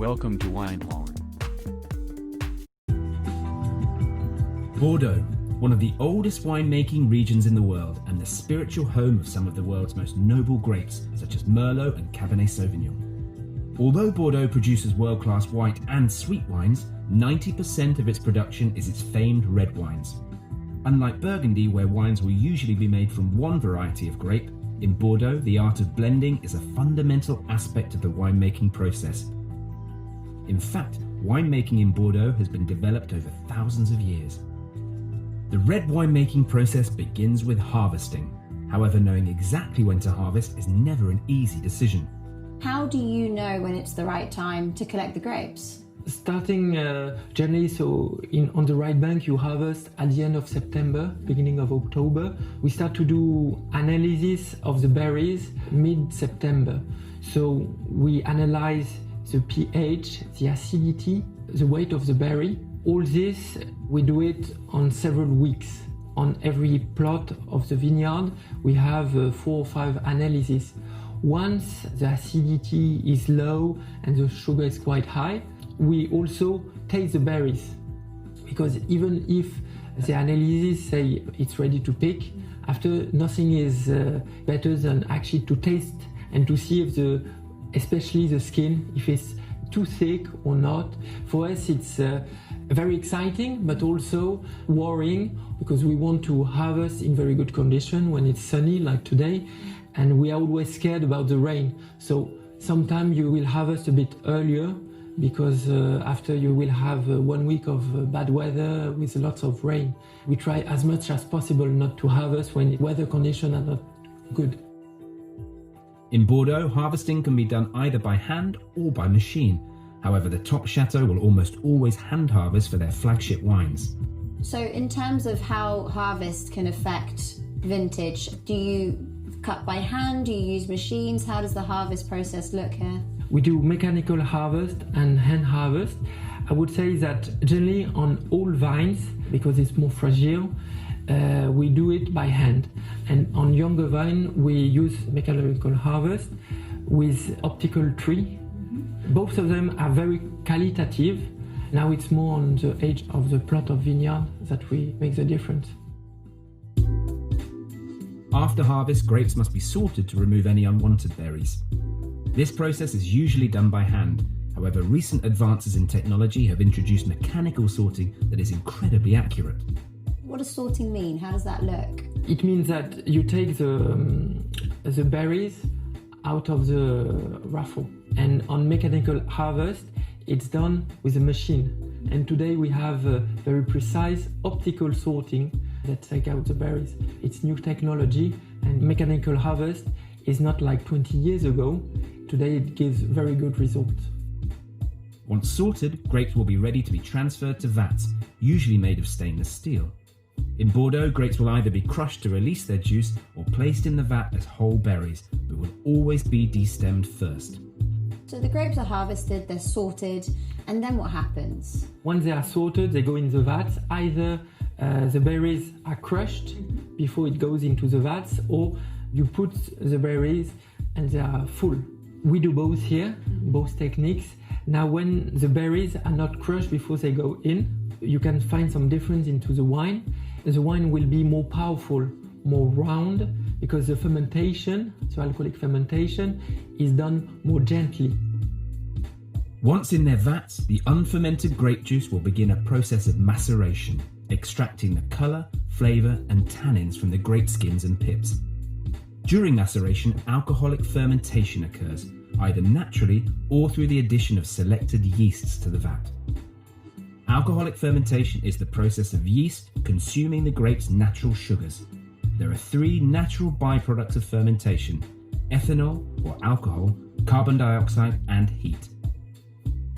Welcome to Wine Hall. Bordeaux, one of the oldest winemaking regions in the world and the spiritual home of some of the world's most noble grapes, such as Merlot and Cabernet Sauvignon. Although Bordeaux produces world-class white and sweet wines, 90% of its production is its famed red wines. Unlike Burgundy, where wines will usually be made from one variety of grape, in Bordeaux, the art of blending is a fundamental aspect of the winemaking process. In fact, winemaking in Bordeaux has been developed over thousands of years. The red winemaking process begins with harvesting. However, knowing exactly when to harvest is never an easy decision. How do you know when it's the right time to collect the grapes? Starting generally, on the right bank, you harvest at the end of September, beginning of October. We start to do analysis of the berries mid-September. So we analyze the pH, the acidity, the weight of the berry. All this, we do it on several weeks. On every plot of the vineyard, we have 4 or 5 analyses. Once the acidity is low and the sugar is quite high, we also taste the berries, because even if the analysis say it's ready to pick, after nothing is better than actually to taste and to see if especially the skin, if it's too thick or not. For us, it's very exciting, but also worrying, because we want to harvest in very good condition when it's sunny like today, and we are always scared about the rain. So sometimes you will harvest a bit earlier, because after you will have 1 week of bad weather with lots of rain. We try as much as possible not to harvest when weather conditions are not good. In Bordeaux, harvesting can be done either by hand or by machine. However, the top chateau will almost always hand harvest for their flagship wines. So in terms of how harvest can affect vintage, do you cut by hand? Do you use machines? How does the harvest process look here? We do mechanical harvest and hand harvest. I would say that generally on all vines, because it's more fragile, we do it by hand. And on younger vine, we use mechanical harvest with optical tree. Both of them are very qualitative. Now it's more on the age of the plot of vineyard that we make the difference. After harvest, grapes must be sorted to remove any unwanted berries. This process is usually done by hand. However, recent advances in technology have introduced mechanical sorting that is incredibly accurate. What does sorting mean? How does that look? It means that you take the berries out of the raffle. And on mechanical harvest, it's done with a machine. And today we have very precise optical sorting that take out the berries. It's new technology, and mechanical harvest is not like 20 years ago. Today it gives very good results. Once sorted, grapes will be ready to be transferred to vats, usually made of stainless steel. In Bordeaux, grapes will either be crushed to release their juice or placed in the vat as whole berries, but will always be destemmed first. So the grapes are harvested, they're sorted, and then what happens? Once they are sorted, they go in the vats. Either the berries are crushed before it goes into the vats, or you put the berries and they are full. We do both here, both techniques. Now when the berries are not crushed before they go in, you can find some difference into the wine. The wine will be more powerful, more round, because the fermentation, so alcoholic fermentation, is done more gently. Once in their vats, the unfermented grape juice will begin a process of maceration, extracting the colour, flavour and tannins from the grape skins and pips. During maceration, alcoholic fermentation occurs, either naturally or through the addition of selected yeasts to the vat. Alcoholic fermentation is the process of yeast consuming the grape's natural sugars. There are 3 natural byproducts of fermentation: ethanol or alcohol, carbon dioxide and heat.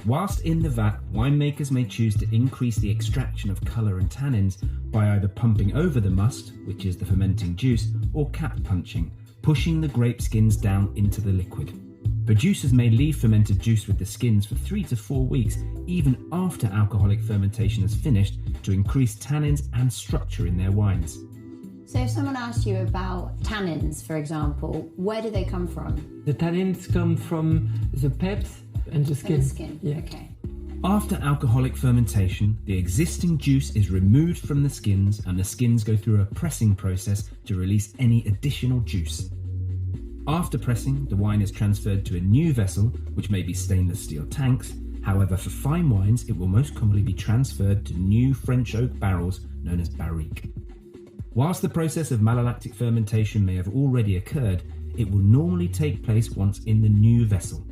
Whilst in the vat, winemakers may choose to increase the extraction of colour and tannins by either pumping over the must, which is the fermenting juice, or cap punching, pushing the grape skins down into the liquid. Producers may leave fermented juice with the skins for 3 to 4 weeks, even after alcoholic fermentation has finished, to increase tannins and structure in their wines. So if someone asked you about tannins, for example, where do they come from? The tannins come from the peps And the skin. And the skin. Yeah. Okay. After alcoholic fermentation, the existing juice is removed from the skins and the skins go through a pressing process to release any additional juice. After pressing, the wine is transferred to a new vessel, which may be stainless steel tanks. However, for fine wines, it will most commonly be transferred to new French oak barrels known as barriques. Whilst the process of malolactic fermentation may have already occurred, it will normally take place once in the new vessel.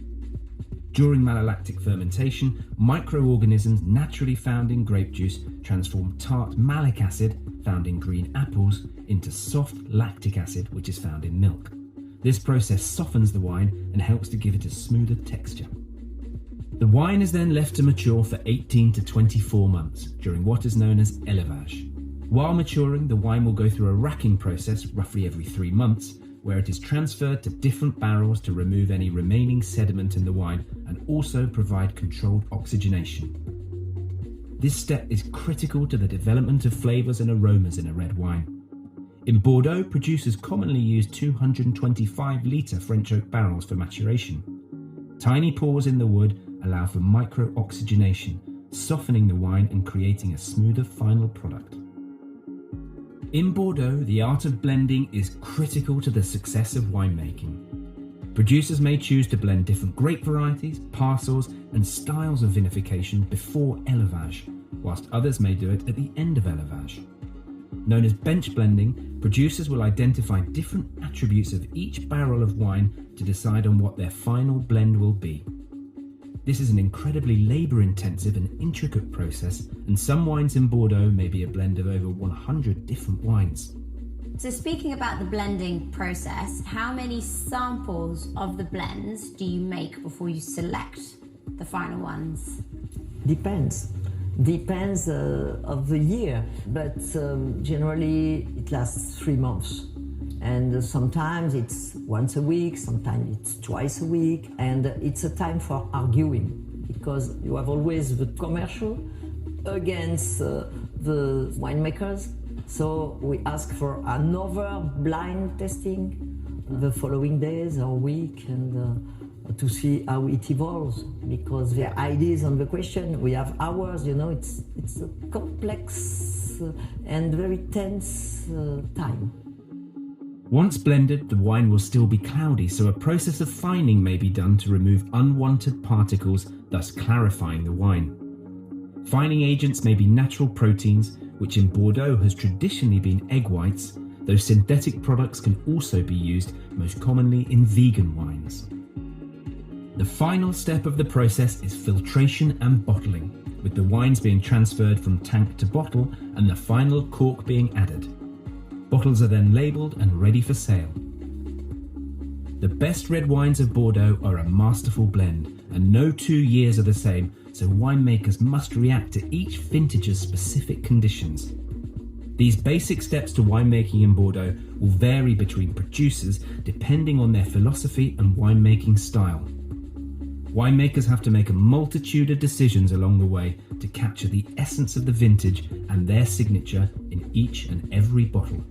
During malolactic fermentation, microorganisms naturally found in grape juice transform tart malic acid, found in green apples, into soft lactic acid, which is found in milk. This process softens the wine and helps to give it a smoother texture. The wine is then left to mature for 18 to 24 months, during what is known as élevage. While maturing, the wine will go through a racking process roughly every 3 months, where it is transferred to different barrels to remove any remaining sediment in the wine and also provide controlled oxygenation. This step is critical to the development of flavours and aromas in a red wine. In Bordeaux, producers commonly use 225-litre French oak barrels for maturation. Tiny pores in the wood allow for micro-oxygenation, softening the wine and creating a smoother final product. In Bordeaux, the art of blending is critical to the success of winemaking. Producers may choose to blend different grape varieties, parcels, and styles of vinification before élevage, whilst others may do it at the end of élevage. Known as bench blending, producers will identify different attributes of each barrel of wine to decide on what their final blend will be. This is an incredibly labour-intensive and intricate process, and some wines in Bordeaux may be a blend of over 100 different wines. So speaking about the blending process, how many samples of the blends do you make before you select the final ones? Depends of the year, but generally it lasts 3 months. And sometimes it's once a week, sometimes it's twice a week, and it's a time for arguing, because you have always the commercial against the winemakers. So we ask for another blind testing the following days or week, and to see how it evolves, because their ideas on the question, we have hours, it's a complex and very tense time. Once blended, the wine will still be cloudy, so a process of fining may be done to remove unwanted particles, thus clarifying the wine. Fining agents may be natural proteins, which in Bordeaux has traditionally been egg whites, though synthetic products can also be used, most commonly in vegan wines. The final step of the process is filtration and bottling, with the wines being transferred from tank to bottle and the final cork being added. Bottles are then labelled and ready for sale. The best red wines of Bordeaux are a masterful blend, and no 2 years are the same, so winemakers must react to each vintage's specific conditions. These basic steps to winemaking in Bordeaux will vary between producers depending on their philosophy and winemaking style. Winemakers have to make a multitude of decisions along the way to capture the essence of the vintage and their signature in each and every bottle.